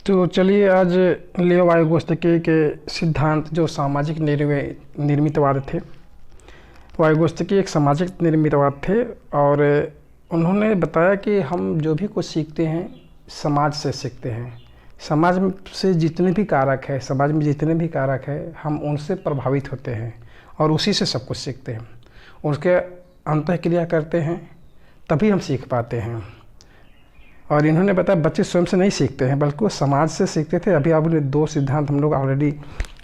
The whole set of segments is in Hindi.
तो चलिए आज लियो वाइगोत्स्की के सिद्धांत जो सामाजिक निर्मितवाद थे। वाइगोत्स्की एक सामाजिक निर्मितवाद थे और उन्होंने बताया कि हम जो भी कुछ सीखते हैं समाज से सीखते हैं। समाज से जितने भी कारक है, समाज में जितने भी कारक है, हम उनसे प्रभावित होते हैं और उसी से सब कुछ सीखते हैं। उसके अंतःक्रिया करते हैं तभी हम सीख पाते हैं। और इन्होंने बताया बच्चे स्वयं से नहीं सीखते हैं बल्कि वो समाज से सीखते थे। अभी आपने दो सिद्धांत हम लोग ऑलरेडी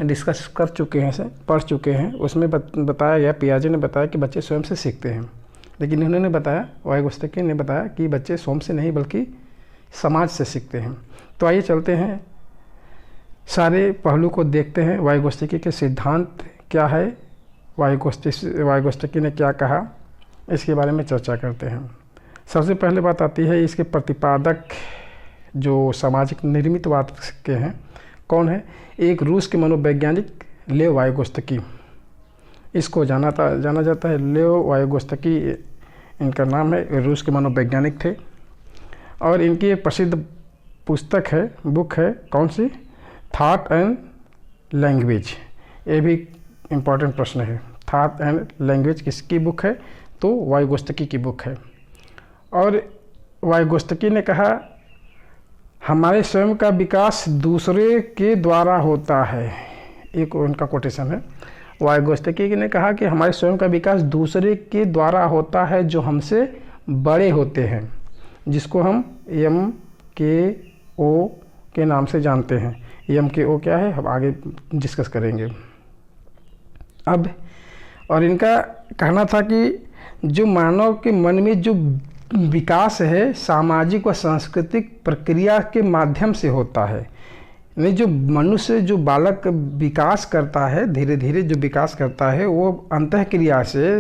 डिस्कस कर चुके हैं, पढ़ चुके हैं। उसमें बताया गया, पियाजे ने बताया कि बच्चे स्वयं से सीखते हैं, लेकिन इन्होंने बताया, वाइगोत्स्की ने बताया कि बच्चे स्वयं से नहीं बल्कि समाज से सीखते हैं। तो आइए चलते हैं, सारे पहलू को देखते हैं। वाइगोत्स्की के सिद्धांत क्या है, वाइगोत्स्की ने क्या कहा, इसके बारे में चर्चा करते हैं। सबसे पहले बात आती है इसके प्रतिपादक जो सामाजिक निर्मितवाद के हैं, कौन है? एक रूस के मनोवैज्ञानिक लेव वाइगोत्स्की। इसको जाना जाता है लेव वाइगोत्स्की, इनका नाम है। रूस के मनोवैज्ञानिक थे और इनकी एक प्रसिद्ध पुस्तक है, बुक है, कौन सी? Thought and language. ये भी इम्पोर्टेंट प्रश्न है। थॉट एंड लैंग्वेज किसकी बुक है? तो वाइगोत्स्की की बुक है। और वाइगोत्स्की ने कहा हमारे स्वयं का विकास दूसरे के द्वारा होता है। एक उनका कोटेशन है। वाइगोत्स्की ने कहा कि हमारे स्वयं का विकास दूसरे के द्वारा होता है जो हमसे बड़े होते हैं, जिसको हम MKO के नाम से जानते हैं। MKO क्या है हम आगे डिस्कस करेंगे। अब और इनका कहना था कि जो मानव के मन में जो विकास है सामाजिक व सांस्कृतिक प्रक्रिया के माध्यम से होता है। यानी जो मनुष्य, जो बालक विकास करता है, धीरे धीरे जो विकास करता है वो अंतःक्रिया से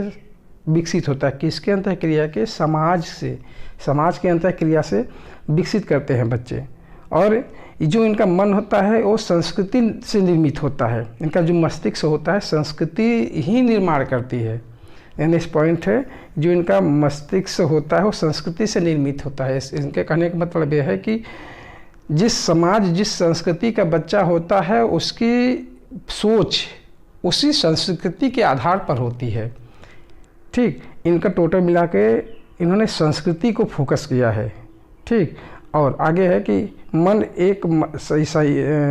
विकसित होता है। किसके अंतःक्रिया के? समाज से, समाज के अंतःक्रिया से विकसित करते हैं बच्चे। और जो इनका मन होता है वो संस्कृति से निर्मित होता है। इनका जो मस्तिष्क होता है संस्कृति ही निर्माण करती है। नेक्स्ट पॉइंट है, जो इनका मस्तिष्क होता है वो संस्कृति से निर्मित होता है। इनके कहने का मतलब यह है कि जिस समाज, जिस संस्कृति का बच्चा होता है उसकी सोच उसी संस्कृति के आधार पर होती है। ठीक, इनका टोटल मिला के इन्होंने संस्कृति को फोकस किया है। ठीक, और आगे है कि मन एक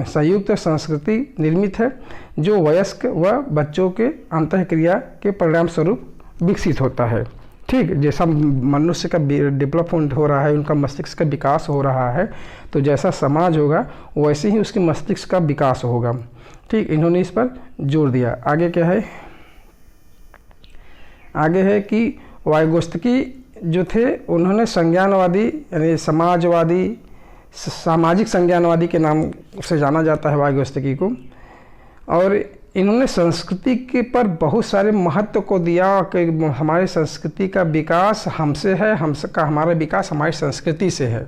संयुक्त संस्कृति निर्मित है जो वयस्क व बच्चों के अंतःक्रिया के परिणाम स्वरूप विकसित होता है। ठीक, जैसा मनुष्य का डेवलपमेंट हो रहा है, उनका मस्तिष्क का विकास हो रहा है, तो जैसा समाज होगा वैसे ही उसके मस्तिष्क का विकास होगा। ठीक, इन्होंने इस पर जोर दिया। आगे क्या है? आगे है कि वाइगोत्स्की जो थे उन्होंने संज्ञानवादी यानी समाजवादी, सामाजिक संज्ञानवादी के नाम से जाना जाता है वाइगोत्स्की को। और इन्होंने संस्कृति के पर बहुत सारे महत्व को दिया कि हमारी संस्कृति का विकास हमसे है, हमारा विकास हमारी संस्कृति से है।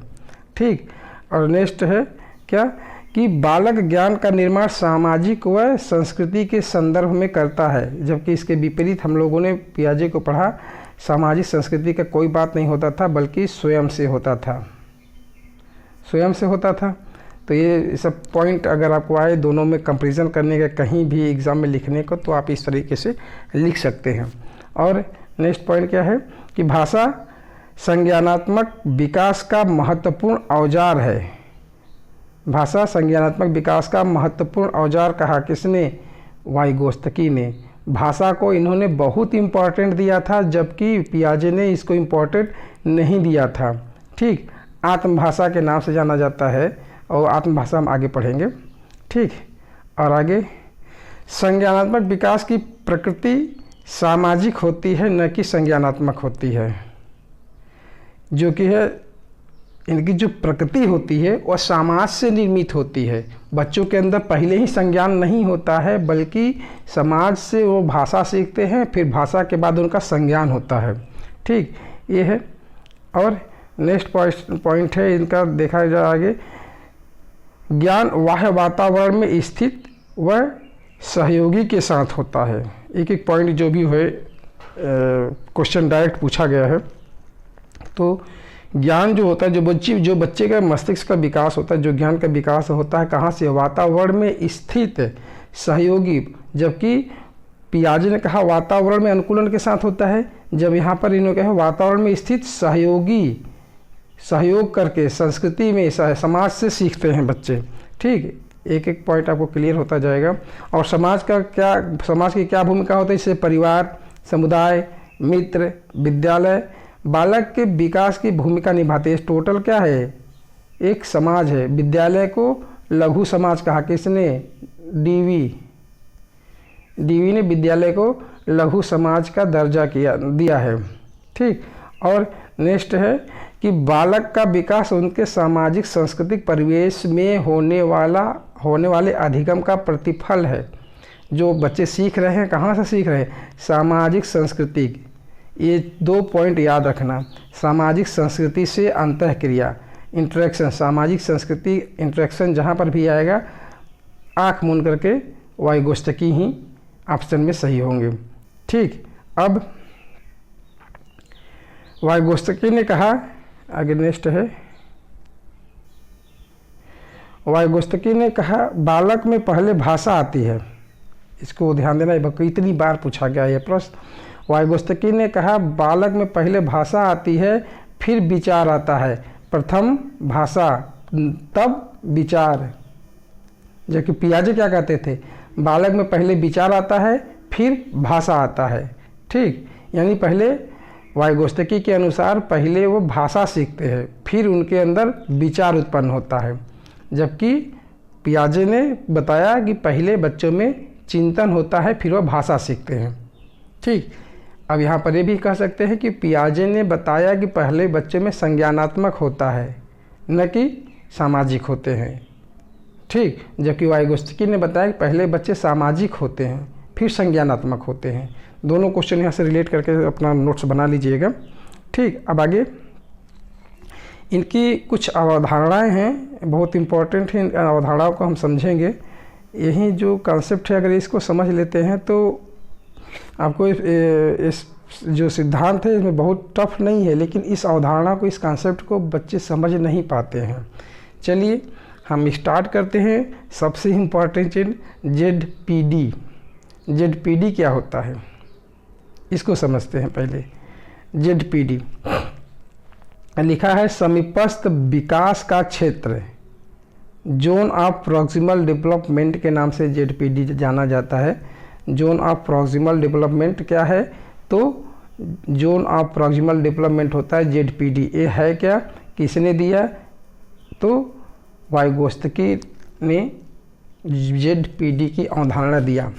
ठीक, और नेक्स्ट है क्या कि बालक ज्ञान का निर्माण सामाजिक व संस्कृति के संदर्भ में करता है, जबकि इसके विपरीत हम लोगों ने पियाजे को पढ़ा, सामाजिक संस्कृति का कोई बात नहीं होता था बल्कि स्वयं से होता था, स्वयं से होता था। तो ये सब पॉइंट अगर आपको आए दोनों में कंपैरिजन करने का, कहीं भी एग्ज़ाम में लिखने को, तो आप इस तरीके से लिख सकते हैं। और नेक्स्ट पॉइंट क्या है कि भाषा संज्ञानात्मक विकास का महत्वपूर्ण औजार है। भाषा संज्ञानात्मक विकास का महत्वपूर्ण औजार कहा किसने? वाइगोत्स्की ने। भाषा को इन्होंने बहुत इम्पोर्टेंट दिया था जबकि पियाजे ने इसको इम्पोर्टेंट नहीं दिया था। ठीक, आत्मभाषा के नाम से जाना जाता है और आत्मभाषा हम आगे पढ़ेंगे। ठीक, और आगे संज्ञानात्मक विकास की प्रकृति सामाजिक होती है न कि संज्ञानात्मक होती है। जो कि है इनकी जो प्रकृति होती है वह समाज से निर्मित होती है। बच्चों के अंदर पहले ही संज्ञान नहीं होता है बल्कि समाज से वो भाषा सीखते हैं, फिर भाषा के बाद उनका संज्ञान होता है। ठीक, ये है। और नेक्स्ट पॉइंट है इनका, देखा जाए आगे, ज्ञान बाह्य वातावरण में स्थित व सहयोगी के साथ होता है। एक एक पॉइंट जो भी है क्वेश्चन डायरेक्ट पूछा गया है। तो ज्ञान जो होता है, जो बच्चे का मस्तिष्क का विकास होता है, जो ज्ञान का विकास होता है कहाँ से, वातावरण में स्थित सहयोगी, जबकि पियाजे ने कहा वातावरण में अनुकूलन के साथ होता है, जब यहाँ पर इन्होंने कहा वातावरण में स्थित सहयोगी, सहयोग करके संस्कृति में समाज से सीखते हैं बच्चे। ठीक, एक एक पॉइंट आपको क्लियर होता जाएगा। और समाज की क्या भूमिका होती है, इससे परिवार, समुदाय, मित्र, विद्यालय बालक के विकास की भूमिका निभाते हैं। टोटल क्या है, एक समाज है। विद्यालय को लघु समाज कहा, किसने, डीवी ने विद्यालय को लघु समाज का दर्जा दिया है। ठीक, और नेक्स्ट है कि बालक का विकास उनके सामाजिक सांस्कृतिक परिवेश में होने वाले अधिगम का प्रतिफल है। जो बच्चे सीख रहे हैं, कहाँ से सीख रहे हैं, सामाजिक सांस्कृतिक। ये 2 पॉइंट याद रखना, सामाजिक संस्कृति से अंतःक्रिया, इंटरेक्शन, सामाजिक संस्कृति इंटरेक्शन जहाँ पर भी आएगा आँख मूंद करके वायुगोष्ठकी ही ऑप्शन में सही होंगे। ठीक, अब वायुगोष्ठकी ने कहा, आगे नेक्स्ट है, वायुगोष्ठकी ने कहा बालक में पहले भाषा आती है। इसको ध्यान देना, इतनी बार पूछा गया ये प्रश्न। वायुगोष्ठकी ने कहा बालक में पहले भाषा आती है, फिर विचार आता है। प्रथम भाषा तब विचार, जबकि पियाजे क्या कहते थे, बालक में पहले विचार आता है फिर भाषा आता है। ठीक, यानी पहले वायुगोष्ठकी के अनुसार पहले वो भाषा सीखते हैं, फिर उनके अंदर विचार उत्पन्न होता है, जबकि पियाजे ने बताया कि पहले बच्चों में चिंतन होता है फिर वह भाषा सीखते हैं। ठीक, अब यहाँ पर ये भी कह सकते हैं कि पियाजे ने बताया कि पहले बच्चों में संज्ञानात्मक होता है न कि सामाजिक होते हैं। ठीक, जबकि वायुगोष्ठकी ने बताया कि पहले बच्चे सामाजिक होते हैं फिर संज्ञानात्मक होते हैं। दोनों क्वेश्चन यहाँ से रिलेट करके अपना नोट्स बना लीजिएगा। ठीक, अब आगे इनकी कुछ अवधारणाएं हैं, बहुत इम्पोर्टेंट है, इन अवधारणाओं को हम समझेंगे। यही जो कॉन्सेप्ट है, अगर इसको समझ लेते हैं तो आपको इस जो सिद्धांत है इसमें बहुत टफ नहीं है, लेकिन इस अवधारणा को, इस कॉन्सेप्ट को बच्चे समझ नहीं पाते हैं। चलिए हम स्टार्ट करते हैं। सबसे इम्पोर्टेंट चीज ZPD। ZPD क्या होता है इसको समझते हैं पहले। ZPD लिखा है समीपस्थ विकास का क्षेत्र, जोन ऑफ प्रॉक्सिमल डेवलपमेंट के नाम से ZPD जाना जाता है। जोन ऑफ प्रॉक्सिमल डेवलपमेंट क्या है, तो जोन ऑफ प्रॉक्सिमल डेवलपमेंट होता है ZPD। ये है क्या, किसने दिया, तो वायुगोष्ठकी ने ZPD की अवधारणा दिया।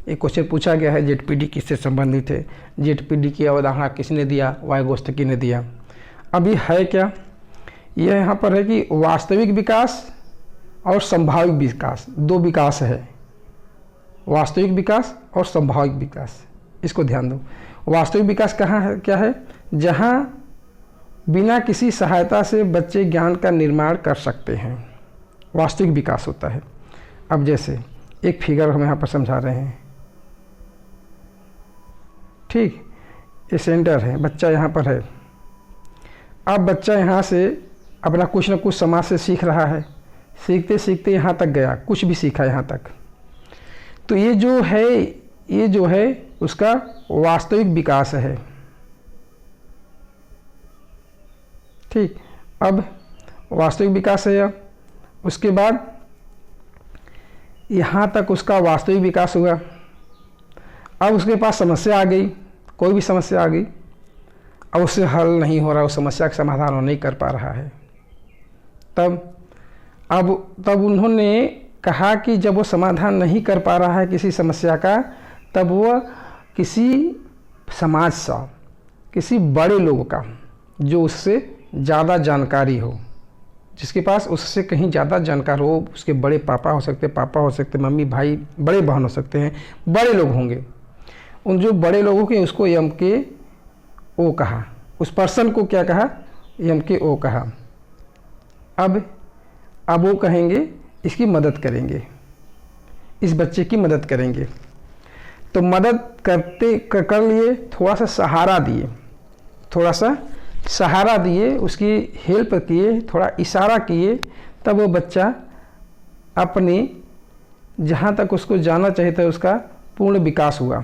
एक क्वेश्चन पूछा गया है ZPD किससे संबंधित है, ZPD की अवधारणा किसने दिया, वायुगोष्ठकी ने दिया। अभी है क्या, यह यहाँ पर है कि वास्तविक विकास और संभावित विकास, 2 विकास है, वास्तविक विकास और संभाविक विकास। इसको ध्यान दो। वास्तविक विकास कहाँ है, क्या है, जहाँ बिना किसी सहायता से बच्चे ज्ञान का निर्माण कर सकते हैं, वास्तविक विकास होता है। अब जैसे एक फिगर हम यहाँ पर समझा रहे हैं। ठीक, ये सेंटर है, बच्चा यहाँ पर है। अब बच्चा यहाँ से अपना कुछ न कुछ समाज से सीख रहा है, सीखते सीखते यहाँ तक गया, कुछ भी सीखा यहाँ तक। तो ये जो है उसका वास्तविक विकास है। ठीक, अब वास्तविक विकास है। उसके बाद यहाँ तक उसका वास्तविक विकास हुआ। अब उसके पास समस्या आ गई, कोई भी समस्या आ गई, अब उससे हल नहीं हो रहा, उस समस्या का समाधान वो नहीं कर पा रहा है। तब उन्होंने कहा कि जब वो समाधान नहीं कर पा रहा है किसी समस्या का, तब वह किसी समाज सा, किसी बड़े लोग का जो उससे ज़्यादा जानकारी हो, जिसके पास उससे कहीं ज़्यादा जानकार हो, उसके बड़े पापा हो सकते, मम्मी, भाई, बड़े बहन हो सकते हैं, बड़े लोग होंगे। उन जो बड़े लोगों के उसको MKO कहा, उस पर्सन को क्या कहा, MKO कहा। अब वो कहेंगे इसकी मदद करेंगे, इस बच्चे की मदद करेंगे। तो मदद कर लिए, थोड़ा सा सहारा दिए, थोड़ा सा सहारा दिए, उसकी हेल्प किए, थोड़ा इशारा किए, तब वो बच्चा अपनी जहाँ तक उसको जाना चाहिए था उसका पूर्ण विकास हुआ,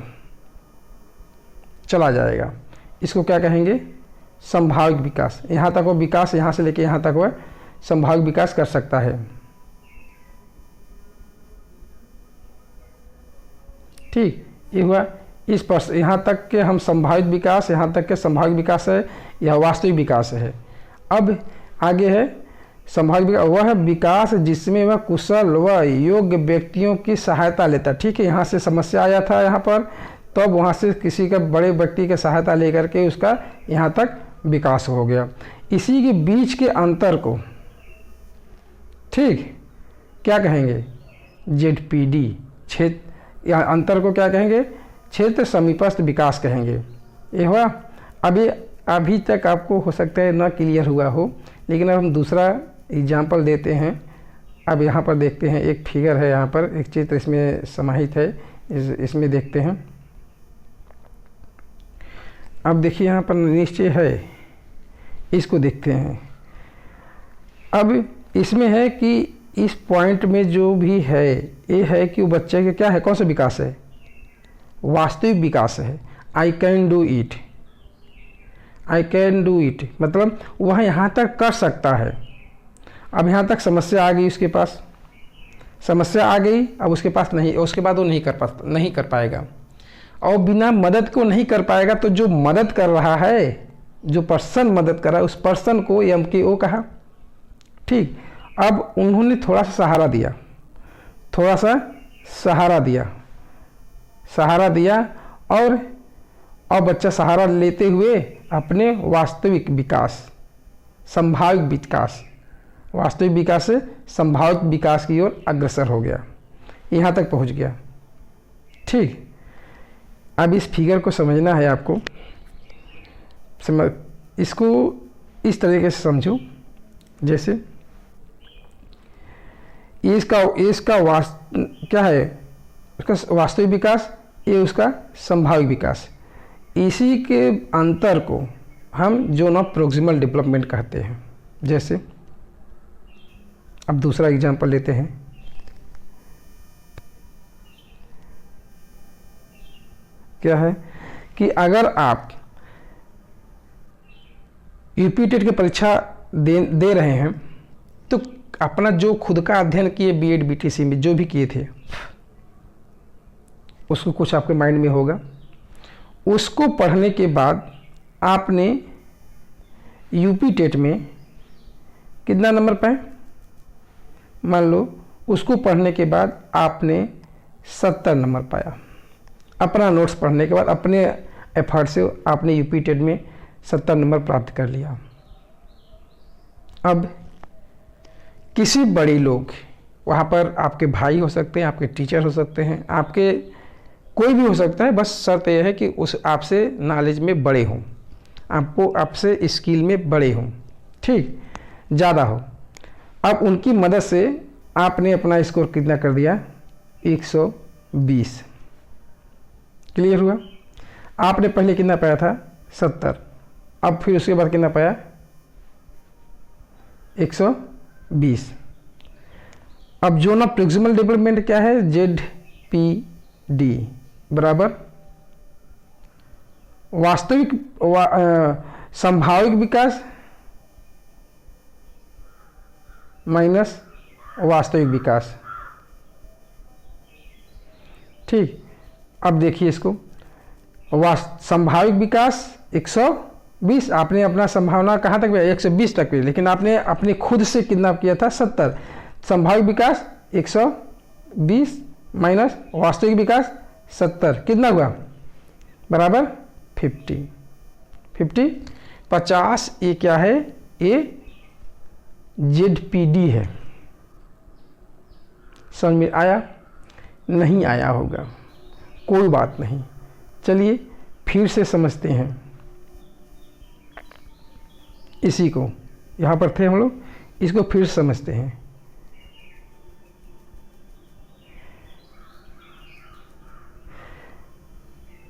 चला जाएगा। इसको क्या कहेंगे? संभाविक विकास। यहाँ तक वो विकास, यहाँ से लेके यहाँ तक वह संभाविक विकास कर सकता है। ठीक, ये हुआ इस पर। यहाँ तक के हम संभावित विकास, यहाँ तक के संभाविक विकास है, यह वास्तविक विकास है। अब आगे है संभावित विकास, वह विकास जिसमें वह कुशल व योग्य व्यक्तियों की सहायता लेता। ठीक है, यहाँ से समस्या आया था यहाँ पर, तब तो वहाँ से किसी का बड़े व्यक्ति की सहायता लेकर के उसका यहाँ तक विकास हो गया। इसी के बीच के अंतर को ठीक क्या कहेंगे? ZPD, क्षेत्र या अंतर को क्या कहेंगे? क्षेत्र समीपस्थ विकास कहेंगे। ये हुआ। अभी तक आपको हो सकता है ना क्लियर हुआ हो, लेकिन अब हम दूसरा एग्जाम्पल देते हैं। अब यहाँ पर देखते हैं, एक फिगर है यहाँ पर, एक चित्र इसमें समाहित है, इसमें देखते हैं। अब देखिए यहाँ पर निश्चय है, इसको देखते हैं। अब इसमें है कि इस पॉइंट में जो भी है, ये है कि वो बच्चे के क्या है, कौन सा विकास है? वास्तविक विकास है। आई can do it, I can do it, मतलब वह यहाँ तक कर सकता है। अब यहाँ तक समस्या आ गई, उसके पास समस्या आ गई, अब उसके पास नहीं, उसके बाद वो नहीं कर पाएगा, और बिना मदद को नहीं कर पाएगा। तो जो मदद कर रहा है, जो पर्सन मदद कर रहा है, उस पर्सन को MKO कहा। ठीक, अब उन्होंने थोड़ा सा सहारा दिया, थोड़ा सा सहारा दिया, और अब बच्चा सहारा लेते हुए अपने वास्तविक विकास, संभाविक विकास, वास्तविक विकास से संभावित विकास की ओर अग्रसर हो गया, यहाँ तक पहुँच गया। ठीक, अब इस फिगर को समझना है आपको। इसको इस तरीके से समझो, जैसे इसका क्या है, उसका वास्तविक विकास, ये उसका संभाविक विकास। इसी के अंतर को हम जोन ऑफ प्रोक्सिमल डेवलपमेंट कहते हैं। जैसे अब दूसरा एग्जांपल लेते हैं। क्या है कि अगर आप यूपी टेट की परीक्षा दे रहे हैं, तो अपना जो खुद का अध्ययन किए BEd BTC में जो भी किए थे, उसको कुछ आपके माइंड में होगा। उसको पढ़ने के बाद आपने यूपी टेट में कितना नंबर पाए? मान लो उसको पढ़ने के बाद आपने 70 नंबर पाया। अपना नोट्स पढ़ने के बाद अपने एफर्ट से आपने यूपी टेट में 70 नंबर प्राप्त कर लिया। अब किसी बड़े लोग, वहाँ पर आपके भाई हो सकते हैं, आपके टीचर हो सकते हैं, आपके कोई भी हो सकता है, बस शर्त यह है कि उस आपसे नॉलेज में बड़े हों, आपसे स्किल में बड़े हों, ठीक, ज़्यादा हो। अब उनकी मदद से आपने अपना स्कोर कितना कर दिया? 120। क्लियर हुआ? आपने पहले कितना पाया था? 70। अब फिर उसके बाद कितना पाया? 120। अब जोन ऑफ प्रोक्सिमल डेवलपमेंट क्या है? ZPD बराबर वास्तविक संभाविक विकास माइनस वास्तविक विकास। ठीक, अब देखिए इसको, संभाविक विकास 120, आपने अपना संभावना कहाँ तक किया? 120 तक किया, लेकिन आपने अपने खुद से कितना किया था? 70। संभाविक विकास 120 माइनस वास्तविक विकास 70, कितना हुआ? बराबर 50। 50 ये क्या है? ये ZPD है। समझ में आया? नहीं आया होगा, कोई बात नहीं। चलिए फिर से समझते हैं इसी को, यहाँ पर थे हम लोग, इसको फिर से समझते हैं।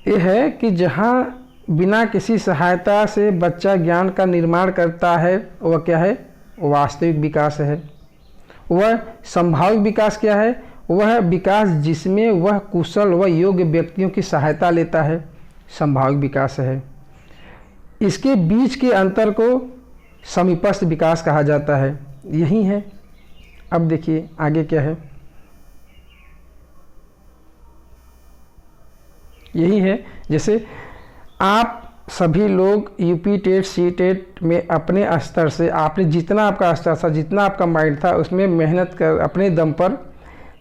ये है कि जहाँ बिना किसी सहायता से बच्चा ज्ञान का निर्माण करता है, वह क्या है? वास्तविक विकास है। वह संभाविक विकास क्या है? वह विकास जिसमें वह कुशल व योग्य व्यक्तियों की सहायता लेता है, संभाविक विकास है। इसके बीच के अंतर को समीपस्थ विकास कहा जाता है। यही है। अब देखिए आगे क्या है। यही है, जैसे आप सभी लोग यूपी टेट सी टेट में अपने स्तर से, आपने जितना आपका स्तर था, जितना आपका माइंड था, उसमें मेहनत कर अपने दम पर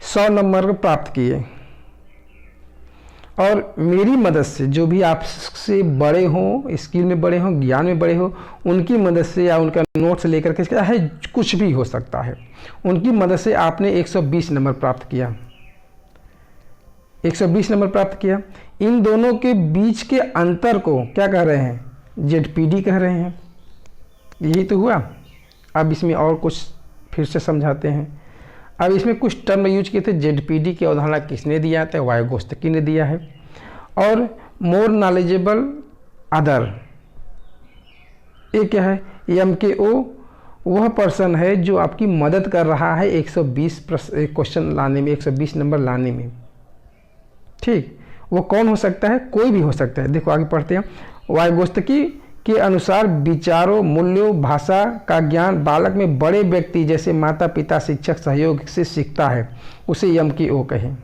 100 नंबर प्राप्त किए। और मेरी मदद से जो भी आपसे बड़े हों, स्किल में बड़े हों, ज्ञान में बड़े हों, उनकी मदद से या उनका नोट्स लेकर के, चाहे कुछ भी हो सकता है, उनकी मदद से आपने 120 नंबर प्राप्त किया। 120 नंबर प्राप्त किया। इन दोनों के बीच के अंतर को क्या कह रहे हैं? ZPD कह रहे हैं। यही तो हुआ। अब इसमें और कुछ फिर से समझाते हैं। अब इसमें कुछ टर्म यूज किए थे। ZPD की अवधारणा किसने दिया था? वाइगोत्स्की ने दिया है। और मोर नॉलेजेबल अदर, ये क्या है? MKO वह पर्सन है जो आपकी मदद कर रहा है 120 क्वेश्चन लाने में, 120 नंबर लाने में। ठीक, वो कौन हो सकता है? कोई भी हो सकता है। देखो आगे पढ़ते हैं। वाइगोत्स्की के अनुसार विचारों, मूल्यों, भाषा का ज्ञान बालक में बड़े व्यक्ति जैसे माता पिता, शिक्षक सहयोग से सीखता है, उसे MKO कहें।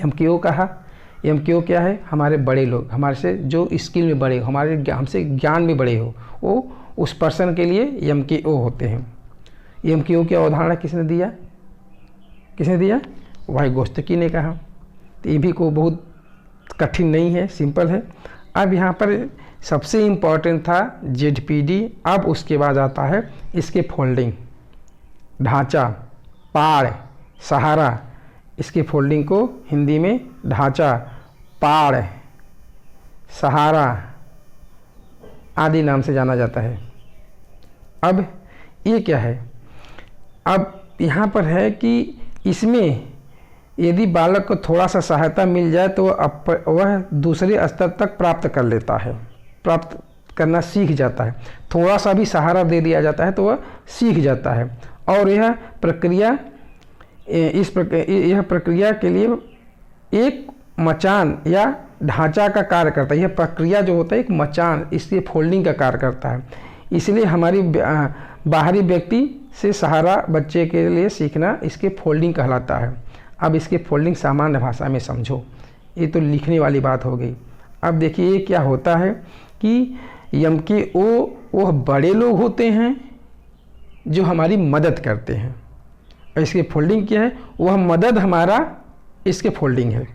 MKO कहा। MKO क्या है? हमारे बड़े लोग, हमारे से जो स्किल में बड़े हो, हमसे ज्ञान में बड़े हो, वो उस पर्सन के लिए MKO होते हैं। MKO की अवधारणा किसने दिया? किसने दिया? वाइगोत्स्की ने कहा। तो ये भी को बहुत कठिन नहीं है, सिंपल है। अब यहाँ पर सबसे इम्पॉर्टेंट था ZPD। अब उसके बाद आता है इसके फोल्डिंग, ढांचा, पाड़, सहारा। इसके फोल्डिंग को हिंदी में ढांचा, पाड़, सहारा आदि नाम से जाना जाता है। अब ये क्या है? अब यहाँ पर है कि इसमें यदि बालक को थोड़ा सा सहायता मिल जाए तो वह दूसरे स्तर तक प्राप्त कर लेता है, प्राप्त करना सीख जाता है। थोड़ा सा भी सहारा दे दिया जाता है तो वह सीख जाता है। और यह प्रक्रिया के लिए एक मचान या ढांचा का कार्य करता है। यह प्रक्रिया जो होता है एक मचान, इसके फोल्डिंग का कार्य करता है। इसलिए हमारी बाहरी व्यक्ति से सहारा बच्चे के लिए सीखना इसके फोल्डिंग कहलाता है। अब इसके फोल्डिंग सामान्य भाषा में समझो। ये तो लिखने वाली बात हो गई। अब देखिए क्या होता है कि MKO वह बड़े लोग होते हैं जो हमारी मदद करते हैं। और इसके फोल्डिंग क्या है? वह मदद हमारा इसके फोल्डिंग है।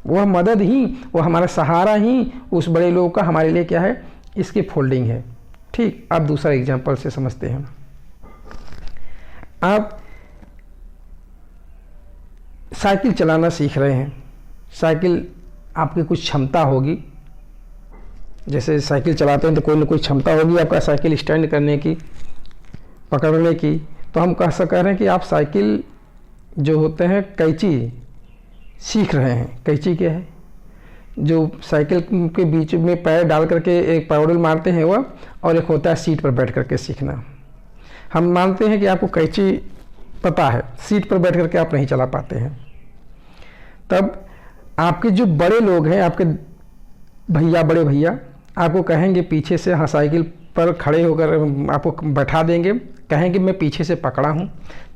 वह मदद ही, वह हमारा सहारा ही उस बड़े लोग का हमारे लिए क्या है? इसके फोल्डिंग है। ठीक, अब दूसरा एग्जाम्पल से समझते हैं। आप साइकिल चलाना सीख रहे हैं। साइकिल आपकी कुछ क्षमता होगी, जैसे साइकिल चलाते हैं तो कोई ना कोई क्षमता होगी आपका साइकिल स्टैंड करने की, पकड़ने की। तो हम कह रहे हैं कि आप साइकिल जो होते हैं कैंची सीख रहे हैं। कैंची क्या है? जो साइकिल के बीच में पैर डाल करके एक पैडल मारते हैं वह, और एक होता है सीट पर बैठ करके सीखना। हम मानते हैं कि आपको कैंची पता है, सीट पर बैठ करके आप नहीं चला पाते हैं। तब आपके जो बड़े लोग हैं, आपके भैया, बड़े भैया आपको कहेंगे पीछे से, हाँ साइकिल पर खड़े होकर आपको बैठा देंगे, कहेंगे मैं पीछे से पकड़ा हूँ,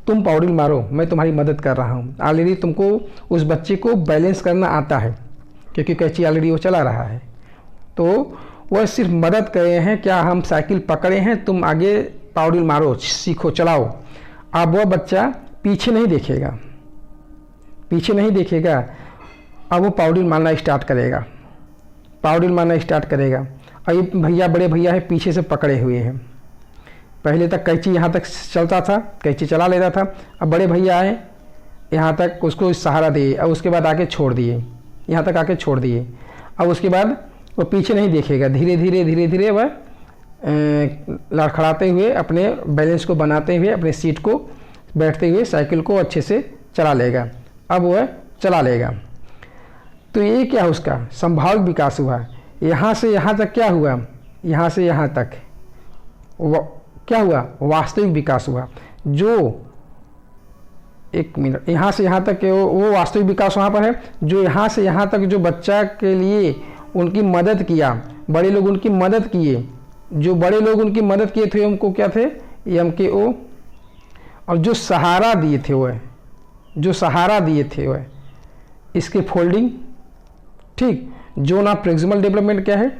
तुम पैडल मारो, मैं तुम्हारी मदद कर रहा हूँ। ऑलरेडी तुमको उस बच्चे को बैलेंस करना आता है क्योंकि कैंची ऑलरेडी वो चला रहा है। तो वह सिर्फ मदद कर रहे हैं, क्या हम साइकिल पकड़े हैं, तुम आगे पैडल मारो, सीखो, चलाओ। अब वह बच्चा पीछे नहीं देखेगा, पीछे नहीं देखेगा। अब वो पैडल मारना स्टार्ट करेगा, पैडल मारना स्टार्ट करेगा। और ये भैया, बड़े भैया है, पीछे से पकड़े हुए हैं। पहले तक कैंची यहाँ तक चलता था, कैंची चला लेता था। अब बड़े भैया आए, यहाँ तक उसको सहारा दिए, और उसके बाद आके छोड़ दिए, यहाँ तक आके छोड़ दिए। अब उसके बाद वो पीछे नहीं देखेगा, धीरे धीरे धीरे धीरे वह लड़खड़ाते हुए, अपने बैलेंस को बनाते हुए, अपने सीट को बैठते हुए साइकिल को अच्छे से चला लेगा। अब वह चला लेगा। तो ये क्या है? उसका संभाविक विकास हुआ। यहाँ से यहाँ तक क्या हुआ, यहाँ से यहाँ तक क्या हुआ, वास्तविक विकास हुआ। जो एक मिनट, यहाँ से यहाँ तक वो वास्तविक विकास वहाँ पर है। जो यहाँ से यहाँ तक जो बच्चा के लिए उनकी मदद किया, बड़े लोग उनकी मदद किए, जो बड़े लोग उनकी मदद किए थे उनको क्या थे, MKO। और जो सहारा दिए थे वह, जो सहारा दिए थे वह इसके फोल्डिंग। ठीक, जोन ऑफ प्रॉक्सिमल डेवलपमेंट क्या है,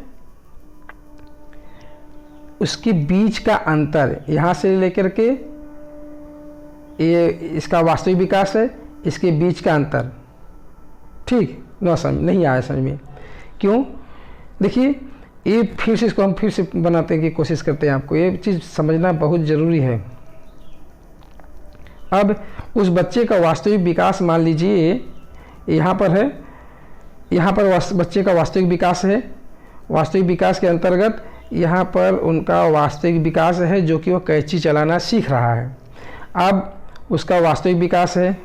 उसके बीच का अंतर, यहाँ से लेकर के ये इसका वास्तविक विकास है, इसके बीच का अंतर। ठीक, ना समझ नहीं आया समझ में, क्यों? देखिए ये फिर से इसको हम फिर से बनाने की कोशिश करते हैं। आपको ये चीज़ समझना बहुत ज़रूरी है। अब उस बच्चे का वास्तविक विकास मान लीजिए यहाँ पर है, यहाँ पर बच्चे का वास्तविक विकास है। वास्तविक विकास के अंतर्गत यहाँ पर उनका वास्तविक विकास है जो कि वह कैंची चलाना सीख रहा है। अब उसका वास्तविक विकास है।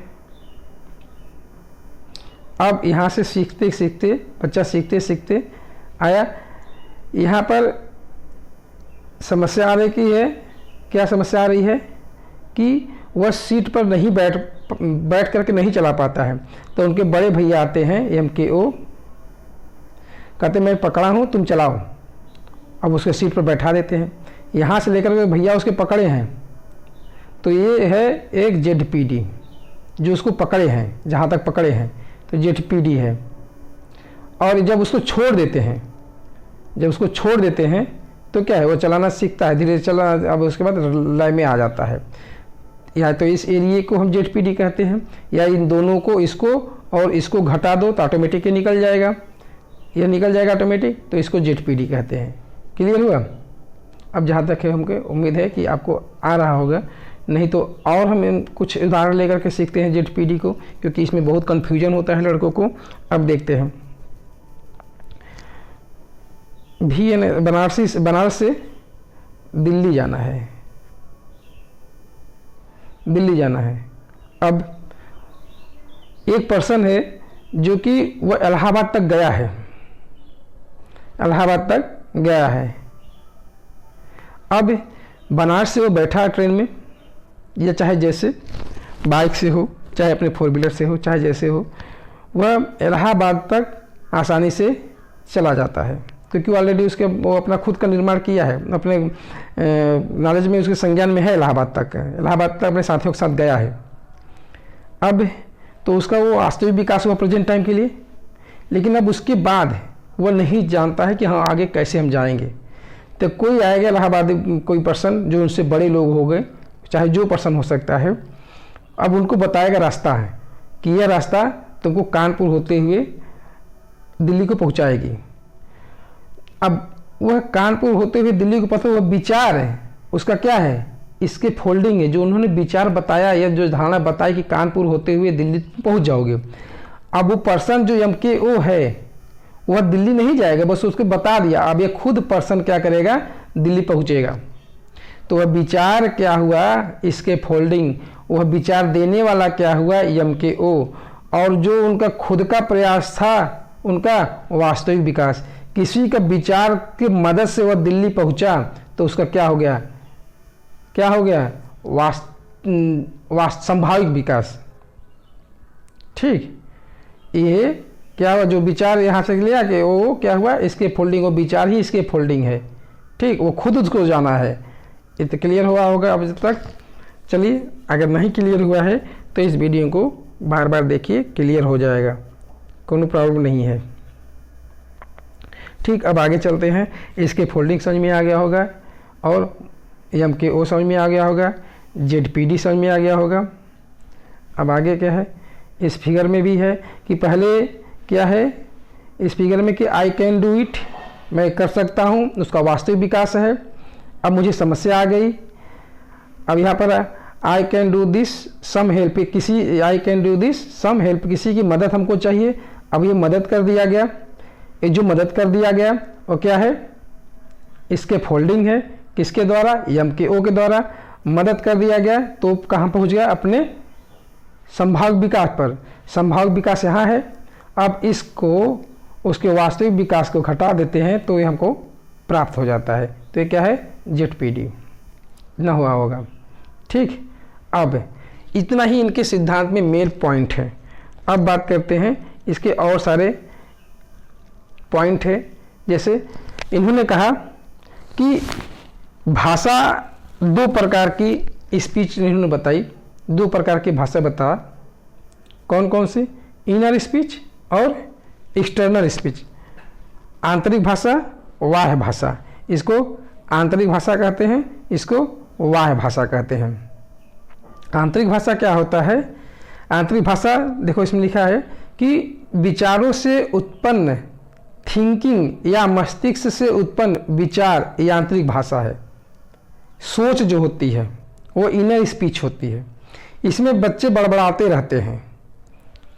अब यहाँ से सीखते सीखते बच्चा सीखते सीखते आया, यहाँ पर समस्या आ रही की है। क्या समस्या आ रही है कि वह सीट पर नहीं बैठ करके नहीं चला पाता है। तो उनके बड़े भैया आते हैं MKO, कहते मैं पकड़ा हूँ तुम चलाओ। अब उसके सीट पर बैठा देते हैं। यहाँ से लेकर के भैया उसके पकड़े हैं, तो ये है एक ZPD जो उसको पकड़े हैं, जहाँ तक पकड़े हैं तो ZPD है। और जब उसको छोड़ देते हैं, जब उसको छोड़ देते हैं तो क्या है, वो चलाना सीखता है, धीरे चला। अब उसके बाद लय में आ जाता है। या तो इस एरिए को हम ZPD कहते हैं, या इन दोनों को, इसको और इसको घटा दो तो ऑटोमेटिक निकल जाएगा, यह निकल जाएगा ऑटोमेटिक, तो इसको ZPD कहते हैं। क्लियर हुआ? अब जहाँ तक है हमको उम्मीद है कि आपको आ रहा होगा, नहीं तो और हम कुछ उदाहरण लेकर के सीखते हैं ZPD को, क्योंकि इसमें बहुत कन्फ्यूजन होता है लड़कों को। अब देखते हैं, बनारस से दिल्ली जाना है, दिल्ली जाना है। अब एक पर्सन है जो कि वह इलाहाबाद तक गया है, इलाहाबाद तक गया है। अब बनारस से वो बैठा ट्रेन में, या चाहे जैसे बाइक से हो, चाहे अपने 4 व्हीलर से हो, चाहे जैसे हो, वह इलाहाबाद तक आसानी से चला जाता है, क्योंकि ऑलरेडी उसके वो अपना खुद का निर्माण किया है, अपने नॉलेज में उसके संज्ञान में है। इलाहाबाद तक अपने साथियों के साथ गया है। अब तो उसका वो वास्तविक विकास हुआ प्रेजेंट टाइम के लिए। लेकिन अब उसके बाद वह नहीं जानता है कि हाँ आगे कैसे हम जाएंगे। तो कोई आएगा इलाहाबाद, कोई पर्सन जो उनसे बड़े लोग हो गए, चाहे जो पर्सन हो सकता है, अब उनको बताएगा रास्ता है कि यह रास्ता तुमको कानपुर होते हुए दिल्ली को पहुंचाएगी। अब वह कानपुर होते हुए दिल्ली को पता, वह विचार है उसका क्या है, इसके फोल्डिंग है, जो उन्होंने विचार बताया या जो धारणा बताई कि कानपुर होते हुए दिल्ली पहुंच जाओगे। अब वो पर्सन जो MKO है वह दिल्ली नहीं जाएगा, बस उसको बता दिया। अब ये खुद पर्सन क्या करेगा, दिल्ली पहुंचेगा। तो वह विचार क्या हुआ, इसके फोल्डिंग। वह विचार देने वाला क्या हुआ, MKO। और जो उनका खुद का प्रयास था, उनका वास्तविक विकास। किसी का विचार की मदद से वह दिल्ली पहुंचा, तो उसका क्या हो गया, क्या हो गया, संभाविक विकास। ठीक, ये क्या हुआ, जो विचार यहाँ से लिया कि वो क्या हुआ, इसके फोल्डिंग, वो विचार ही इसके फोल्डिंग है। ठीक, वो खुद उसको जाना है। ये तो क्लियर हुआ होगा अब तक। चलिए, अगर नहीं क्लियर हुआ है तो इस वीडियो को बार बार देखिए, क्लियर हो जाएगा, कोई प्रॉब्लम नहीं है। ठीक, अब आगे चलते हैं। इसके फोल्डिंग समझ में आ गया होगा, और MKO समझ में आ गया होगा, ZPD समझ में आ गया होगा। अब आगे क्या है, इस फिगर में भी है कि पहले क्या है, इस फिगर में कि आई कैन डू इट, मैं कर सकता हूँ, उसका वास्तविक विकास है। अब मुझे समस्या आ गई। अब यहाँ पर I can do this some help, किसी I can do this some help, किसी की मदद हमको चाहिए। अब ये मदद कर दिया गया, ये जो मदद कर दिया गया वो क्या है, इसके फोल्डिंग है। किसके द्वारा, MKO के द्वारा मदद कर दिया गया। तो कहाँ पहुँच गया, अपने संभाविक विकास पर। संभाविक विकास यहाँ है। अब इसको उसके वास्तविक विकास को घटा देते हैं तो ये हमको प्राप्त हो जाता है। तो ये क्या है, ZPD ना हुआ होगा। ठीक, अब इतना ही इनके सिद्धांत में मेन पॉइंट है। अब बात करते हैं इसके और सारे पॉइंट है। जैसे इन्होंने कहा कि भाषा दो प्रकार की स्पीच इन्होंने बताई, दो प्रकार की भाषा बता, कौन कौन सी, इनर स्पीच और एक्सटर्नल स्पीच। आंतरिक भाषा, बाह्य भाषा। इसको आंतरिक भाषा कहते हैं, इसको बाह्य भाषा कहते हैं। आंतरिक भाषा क्या होता है, आंतरिक भाषा देखो इसमें लिखा है कि विचारों से उत्पन्न थिंकिंग या मस्तिष्क से उत्पन्न विचार ये आंतरिक भाषा है। सोच जो होती है वो इनर स्पीच होती है। इसमें बच्चे बड़बड़ाते रहते हैं,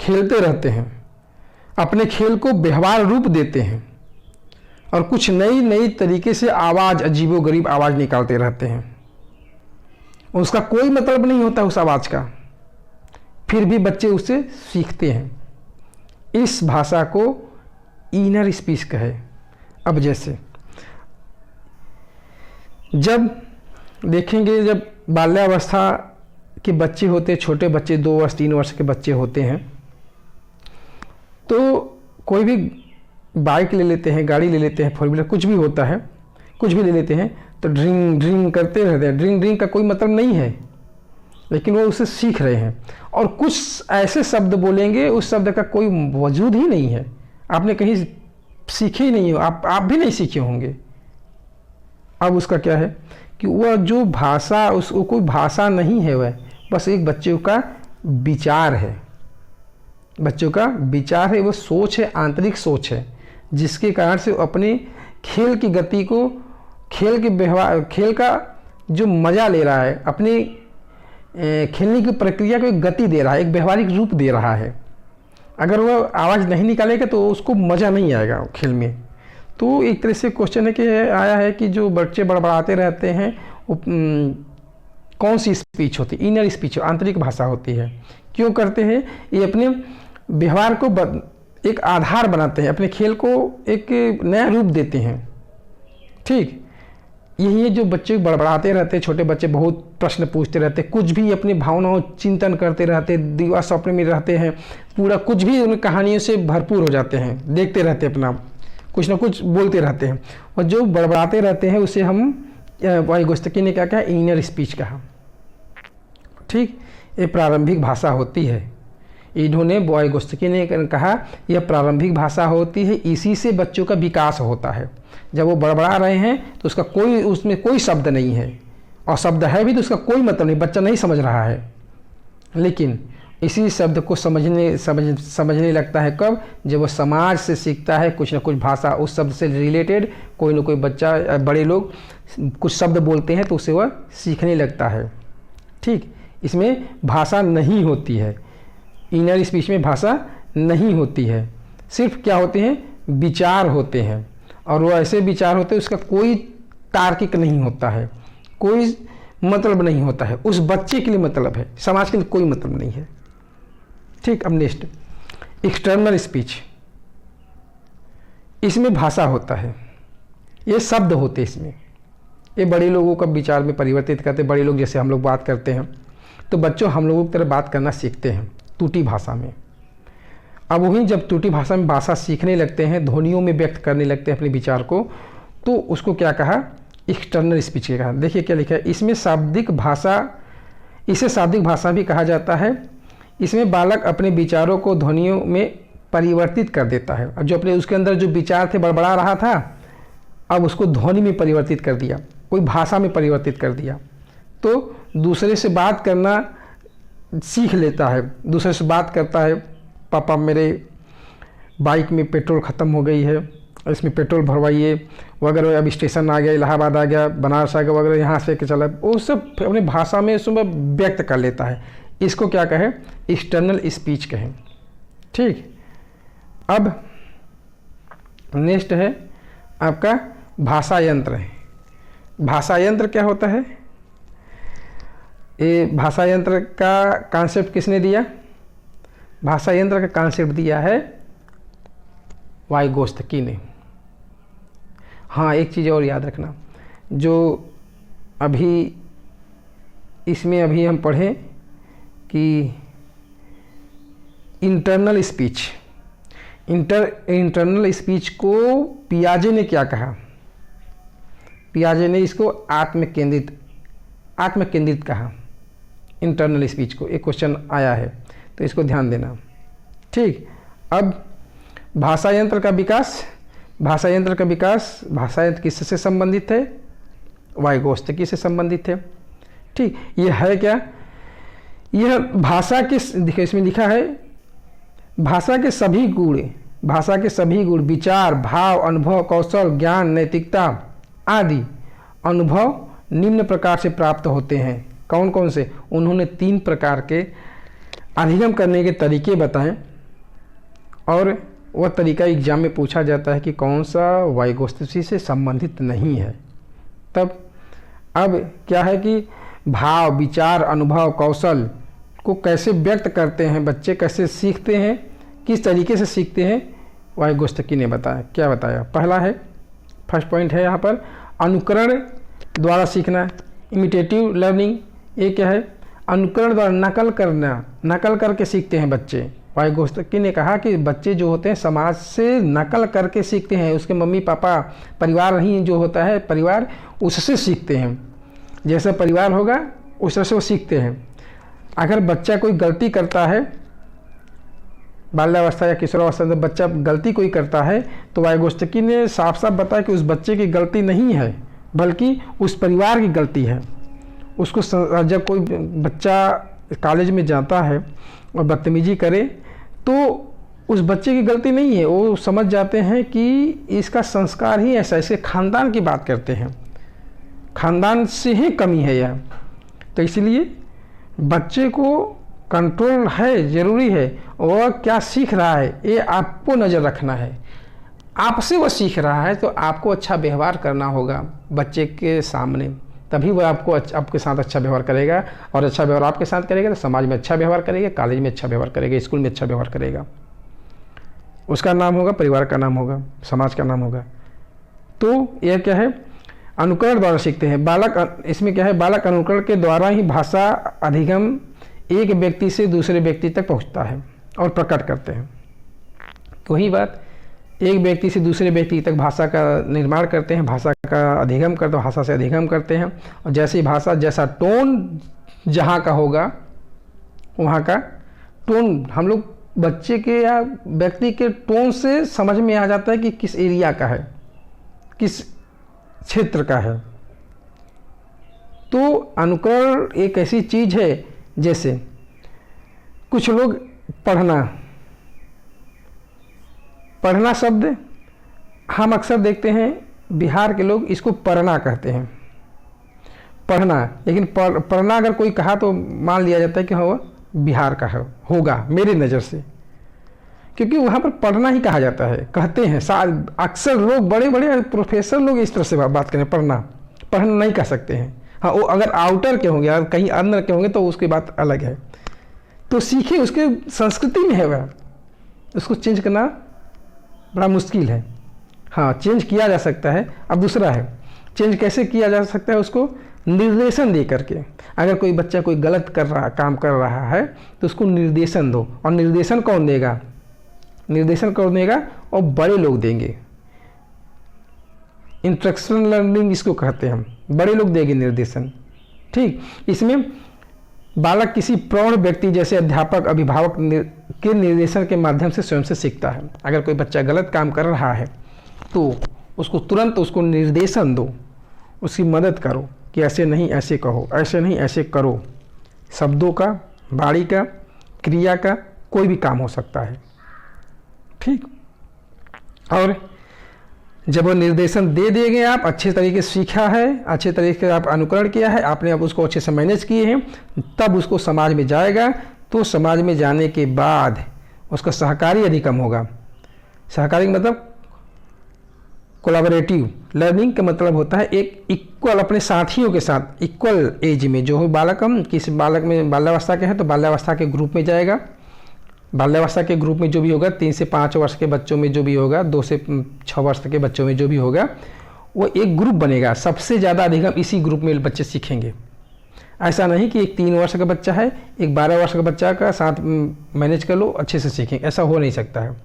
खेलते रहते हैं, अपने खेल को व्यवहार रूप देते हैं और कुछ नई नई तरीके से आवाज़, अजीबोगरीब आवाज़ निकालते रहते हैं। उसका कोई मतलब नहीं होता उस आवाज़ का, फिर भी बच्चे उससे सीखते हैं। इस भाषा को इनर स्पीच कहे। अब जैसे जब देखेंगे, जब बाल्यावस्था के बच्चे होते हैं, छोटे बच्चे 2 वर्ष 3 वर्ष के बच्चे होते हैं, तो कोई भी बाइक ले लेते हैं, गाड़ी ले लेते हैं, 4 व्हीलर कुछ भी होता है, कुछ भी ले लेते हैं तो ड्रिंग ड्रिंग करते रहते हैं। ड्रिंग ड्रिंग का कोई मतलब नहीं है, लेकिन वो उसे सीख रहे हैं। और कुछ ऐसे शब्द बोलेंगे उस शब्द का कोई वजूद ही नहीं है, आपने कहीं सीखे ही नहीं हो, आप भी नहीं सीखे होंगे। अब उसका क्या है कि वह जो भाषा, उसको कोई भाषा नहीं है, वह बस एक बच्चों का विचार है, बच्चों का विचार है, वो सोच है, आंतरिक सोच है, जिसके कारण से अपने खेल की गति को, खेल के व्यवहार, खेल का जो मज़ा ले रहा है, अपने खेलने की प्रक्रिया को एक गति दे रहा है, एक व्यवहारिक रूप दे रहा है। अगर वह आवाज़ नहीं निकालेगा तो उसको मज़ा नहीं आएगा खेल में। तो एक तरह से क्वेश्चन है कि आया है कि जो बच्चे बड़बड़ाते रहते हैं वो कौन सी स्पीच होती है, इनर स्पीच, आंतरिक भाषा होती है। क्यों करते हैं, ये अपने व्यवहार को एक आधार बनाते हैं, अपने खेल को एक नया रूप देते हैं। ठीक, यही है जो बच्चे बड़बड़ाते रहते हैं, छोटे बच्चे बहुत प्रश्न पूछते रहते हैं, कुछ भी अपनी भावनाओं चिंतन करते रहते, दीवा सपने में रहते हैं, पूरा कुछ भी उन कहानियों से भरपूर हो जाते हैं, देखते रहते हैं, अपना कुछ ना कुछ बोलते रहते हैं। और जो बड़बड़ाते रहते हैं उसे हम वाइगोत्स्की ने क्या कहा, इनर स्पीच कहा। ठीक, ये प्रारंभिक भाषा होती है। इन्होंने वाइगोत्स्की ने कहा यह प्रारंभिक भाषा होती है, इसी से बच्चों का विकास होता है। जब वो बड़बड़ा रहे हैं तो उसका कोई, उसमें कोई शब्द नहीं है, और शब्द है भी तो उसका कोई मतलब नहीं, बच्चा नहीं समझ रहा है। लेकिन इसी शब्द को समझने लगता है कब, जब वो समाज से सीखता है कुछ ना कुछ भाषा, उस शब्द से रिलेटेड कोई ना कोई बच्चा, बड़े लोग कुछ शब्द बोलते हैं तो उसे वह सीखने लगता है। ठीक, इसमें भाषा नहीं होती है, इनर स्पीच में भाषा नहीं होती है, सिर्फ क्या होते हैं, विचार होते हैं। और वो ऐसे विचार होते हैं उसका कोई तार्किक नहीं होता है, कोई मतलब नहीं होता है, उस बच्चे के लिए मतलब है, समाज के लिए कोई मतलब नहीं है। ठीक, अब नेक्स्ट एक्सटर्नल स्पीच। इसमें भाषा होता है, ये शब्द होते हैं इसमें, ये बड़े लोगों का विचार में परिवर्तित करते। बड़े लोग जैसे हम लोग बात करते हैं तो बच्चों हम लोगों की तरह बात करना सीखते हैं टूटी भाषा में। अब वही जब टूटी भाषा में भाषा सीखने लगते हैं, ध्वनियों में व्यक्त करने लगते हैं अपने विचार को, तो उसको क्या कहा, एक्सटर्नल स्पीच कहा। देखिए क्या लिखा है इसमें, शाब्दिक भाषा, इसे शाब्दिक भाषा भी कहा जाता है। इसमें बालक अपने विचारों को ध्वनियों में परिवर्तित कर देता है। अब जो अपने उसके अंदर जो विचार थे, बड़बड़ा रहा था, अब उसको ध्वनि में परिवर्तित कर दिया, कोई भाषा में परिवर्तित कर दिया, तो दूसरे से बात करना सीख लेता है। दूसरे से बात करता है, पापा मेरे बाइक में पेट्रोल ख़त्म हो गई है, इसमें पेट्रोल भरवाइए वगैरह, अब स्टेशन आ गया, इलाहाबाद आ गया, बनारस आ गया वगैरह, यहाँ से के चला, वो सब अपने भाषा में उसमें व्यक्त कर लेता है। इसको क्या कहें, एक्सटर्नल स्पीच कहें। ठीक, अब नेक्स्ट है आपका भाषा यंत्र। भाषा यंत्र क्या होता है, ये भाषा यंत्र का कॉन्सेप्ट किसने दिया, भाषा यंत्र का कॉन्सेप्ट दिया है वाइगोत्स्की ने। हाँ, एक चीज़ और याद रखना, जो अभी इसमें अभी हम पढ़ें कि इंटरनल स्पीच को पियाजे ने क्या कहा। पियाजे ने इसको आत्मकेंद्रित कहा, इंटरनल स्पीच को। एक क्वेश्चन आया है तो इसको ध्यान देना। ठीक, अब भाषा यंत्र का विकास किससे संबंधित है? वाइगोत्स्की से संबंधित है। ठीक, ये है क्या? यह भाषा के, देखिए इसमें लिखा है भाषा के सभी गुण विचार, भाव, अनुभव, कौशल, ज्ञान, नैतिकता आदि अनुभव निम्न प्रकार से प्राप्त होते हैं। कौन कौन से? उन्होंने 3 प्रकार के अधिगम करने के तरीके बताएं और वह तरीका एग्जाम में पूछा जाता है कि कौन सा वाइगोत्स्की से संबंधित नहीं है। तब अब क्या है कि भाव, विचार, अनुभव, कौशल को कैसे व्यक्त करते हैं बच्चे, कैसे सीखते हैं, किस तरीके से सीखते हैं, वाइगोत्स्की ने बताया। क्या बताया? पहला है, फर्स्ट पॉइंट है यहाँ पर, अनुकरण द्वारा सीखना, इमिटेटिव लर्निंग। ये क्या है? अनुकरण द्वारा, नकल करके सीखते हैं बच्चे। वाइगोत्स्की ने कहा कि बच्चे जो होते हैं समाज से नकल करके सीखते हैं, उसके मम्मी पापा, परिवार ही जो होता है परिवार, उससे सीखते हैं। जैसा परिवार होगा उस तरह से वो सीखते हैं। अगर बच्चा कोई गलती करता है, बाल्यावस्था या किशोरावस्था में बच्चा गलती कोई करता है, तो वाइगोत्स्की ने साफ साफ बताया कि उस बच्चे की गलती नहीं है, बल्कि उस परिवार की गलती है। उसको जब कोई बच्चा कॉलेज में जाता है और बदतमीजी करे, तो उस बच्चे की गलती नहीं है, वो समझ जाते हैं कि इसका संस्कार ही ऐसा, इसके खानदान की बात करते हैं, खानदान से ही कमी है यह। तो इसलिए बच्चे को कंट्रोल है, ज़रूरी है, और क्या सीख रहा है ये आपको नज़र रखना है। आपसे वो सीख रहा है तो आपको अच्छा व्यवहार करना होगा बच्चे के सामने, तभी वह आपके साथ अच्छा व्यवहार करेगा, और अच्छा व्यवहार आपके साथ करेगा तो समाज में अच्छा व्यवहार करेगा, कॉलेज में अच्छा व्यवहार करेगा, स्कूल में अच्छा व्यवहार करेगा। उसका नाम होगा, परिवार का नाम होगा, समाज का नाम होगा। तो यह क्या है? अनुकरण द्वारा सीखते हैं बालक। इसमें क्या है? बालक अनुकरण के द्वारा ही भाषा अधिगम एक व्यक्ति से दूसरे व्यक्ति तक पहुंचता है और प्रकट करते हैं। तो वही बात, एक व्यक्ति से दूसरे व्यक्ति तक भाषा का निर्माण करते हैं, भाषा का अधिगम करते हैं, भाषा से अधिगम करते हैं। और जैसी भाषा, जैसा टोन जहाँ का होगा, वहाँ का टोन हम लोग बच्चे के या व्यक्ति के टोन से समझ में आ जाता है कि किस एरिया का है, किस क्षेत्र का है। तो अनुकरण एक ऐसी चीज़ है, जैसे कुछ लोग पढ़ना शब्द हम अक्सर देखते हैं, बिहार के लोग इसको पढ़ना कहते हैं, पढ़ना। लेकिन पढ़ना अगर कोई कहा तो मान लिया जाता है कि हाँ बिहार का है, होगा मेरी नज़र से, क्योंकि वहाँ पर पढ़ना ही कहा जाता है, कहते हैं। अक्सर लोग, बड़े बड़े प्रोफेसर लोग इस तरह से बात करें, पढ़ना नहीं कह सकते हैं। हाँ, वो अगर आउटर के होंगे, अगर कहीं अंदर के होंगे तो उसकी बात अलग है। तो सीखे, उसके संस्कृति में है वह, उसको चेंज करना बड़ा मुश्किल है। हाँ, चेंज किया जा सकता है। अब दूसरा है, चेंज कैसे किया जा सकता है? उसको निर्देशन दे करके। अगर कोई बच्चा कोई गलत काम कर रहा है तो उसको निर्देशन दो। और निर्देशन कौन देगा? और बड़े लोग देंगे। इंस्ट्रक्शनल लर्निंग इसको कहते हैं हम, बड़े लोग देंगे निर्देशन। ठीक, इसमें बालक किसी प्रौढ़ व्यक्ति जैसे अध्यापक, अभिभावक के निर्देशन के माध्यम से स्वयं से सीखता है। अगर कोई बच्चा गलत काम कर रहा है तो उसको तुरंत उसको निर्देशन दो, उसकी मदद करो कि ऐसे नहीं ऐसे कहो, ऐसे नहीं ऐसे करो। शब्दों का, वाणी का, क्रिया का कोई भी काम हो सकता है। ठीक, और जब वो निर्देशन दे दिए आप, अच्छे तरीके से सीखा है, अच्छे तरीके से आप अनुकरण किया है, आपने अब उसको अच्छे से मैनेज किए हैं, तब उसको समाज में जाएगा। तो समाज में जाने के बाद उसका सहकारी अधिगम होगा। सहकारी मतलब कोलैबोरेटिव लर्निंग का मतलब होता है एक इक्वल, अपने साथियों के साथ इक्वल एज में जो बालक, हम किस बालक में बाल्यावस्था के हैं तो बाल्यावस्था के ग्रुप में जाएगा, बाल्यावस्था के ग्रुप में जो भी होगा 3 से 5 वर्ष के बच्चों में जो भी होगा, 2 से 6 वर्ष के बच्चों में जो भी होगा, वो एक ग्रुप बनेगा। सबसे ज़्यादा अधिगम इसी ग्रुप में बच्चे सीखेंगे। ऐसा नहीं कि एक 3 वर्ष का बच्चा है, एक 12 वर्ष का बच्चा का साथ मैनेज कर लो, अच्छे से सीखेंगे, ऐसा हो नहीं सकता है।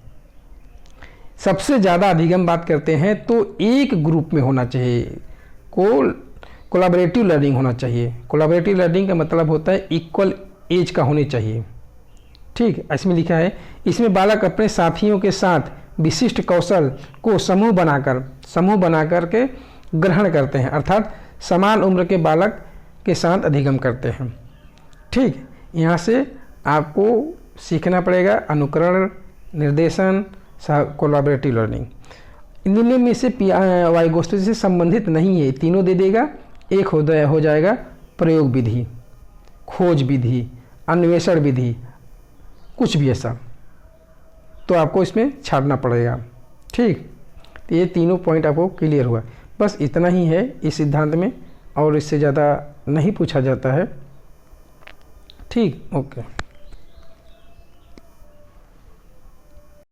सबसे ज़्यादा अधिगम बात करते हैं तो एक ग्रुप में होना चाहिए, कोलैबोरेटिव लर्निंग होना चाहिए। कोलैबोरेटिव लर्निंग का मतलब होता है इक्वल एज का होनी चाहिए। ठीक, इसमें लिखा है, इसमें बालक अपने साथियों के साथ विशिष्ट कौशल को समूह बनाकर के ग्रहण करते हैं, अर्थात समान उम्र के बालक के साथ अधिगम करते हैं। ठीक, यहाँ से आपको सीखना पड़ेगा अनुकरण, निर्देशन, कोलैबोरेटिव लर्निंग। इन दोनों में से वाइगोस्टी से संबंधित नहीं है, तीनों दे देगा। एक हो जाएगा प्रयोग विधि, खोज विधि, अन्वेषण विधि, कुछ भी ऐसा, तो आपको इसमें छाड़ना पड़ेगा। ठीक, तो ये तीनों पॉइंट आपको क्लियर हुआ। बस इतना ही है इस सिद्धांत में, और इससे ज़्यादा नहीं पूछा जाता है। ठीक, ओके।